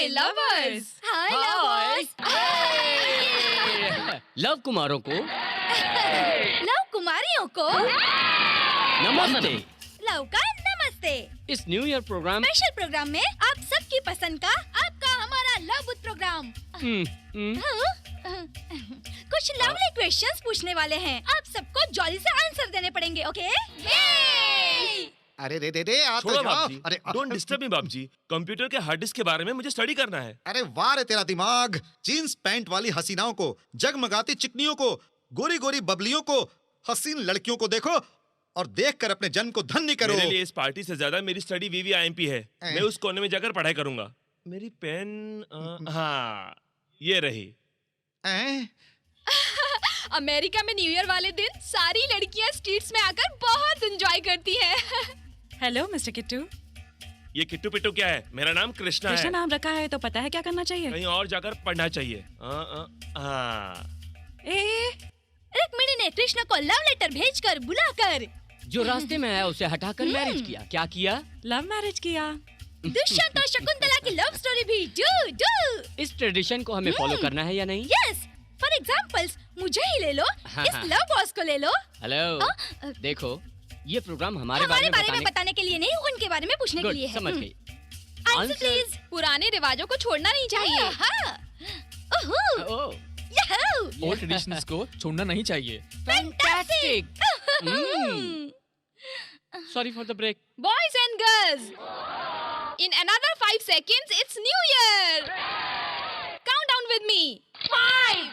हाय lovers. हाय lovers. Love कुमारों को love कुमारियों को नमस्ते। लव का नमस्ते। इस new year programme special programme में आप सबकी पसंद का आपका हमारा लव बुथ प्रोग्राम। कुछ लवली क्वेश्चंस पूछने वाले हैं, आप सबको जॉली से आंसर देने पड़ेंगे, ओके? अरे दे आ तो छोड़ो जाओ। बाप जी, अरे डोंट डिस्टर्ब मी बाप जी। कंप्यूटर के हार्ड डिस्क के बारे में मुझे स्टडी करना है। अरे वाह रे तेरा दिमाग। जीन्स पैंट वाली हसीनाओं को, जगमगाती चिकनियों को, गोरी गोरी बबलियों को, हसीन लड़कियों को देखो और देखकर अपने जन्म को धन्य करो। मेरे लिए इस पार्टी से ज्यादा मेरी स्टडी VVIMP है। मैं उस कोने में जाकर पढ़ाई करूंगा। मेरी पेन हाँ ये रही। अमेरिका में न्यू ईयर वाले दिन सारी लड़कियां स्ट्रीट्स में आकर बहुत एंजॉय करती हैं। Hello mister Kittu. ये किट्टू पिट्टू क्या है? मेरा नाम कृष्णा कृष्णा है। नाम रखा है तो पता है क्या करना चाहिए? कहीं और जाकर पढ़ना चाहिए। रुक्मिणी ने कृष्ण को लव लेटर भेजकर बुलाकर जो रास्ते में आया उसे हटाकर मैरिज किया। क्या किया? लव मैरिज किया। दुष्यंत और शकुंतला की लव स्टोरी भी डू। इस ट्रेडिशन को हमें फॉलो करना है या नहीं? यस, फॉर एग्जांपल्स मुझे ही ले लो, इस लव बॉस को ले लो। हेलो, देखो ये प्रोग्राम हमारे बारे बारे में बताने के लिए नहीं, उनके बारे में पूछने के लिए है। समझ गई। Answer please. पुराने रिवाजों को छोड़ना नहीं चाहिए। ओल्ड ट्रेडिशंस को छोड़ना नहीं चाहिए। Fantastic. Sorry for the break. Boys and girls, in another 5 seconds, it's New Year. Count down with me. 5,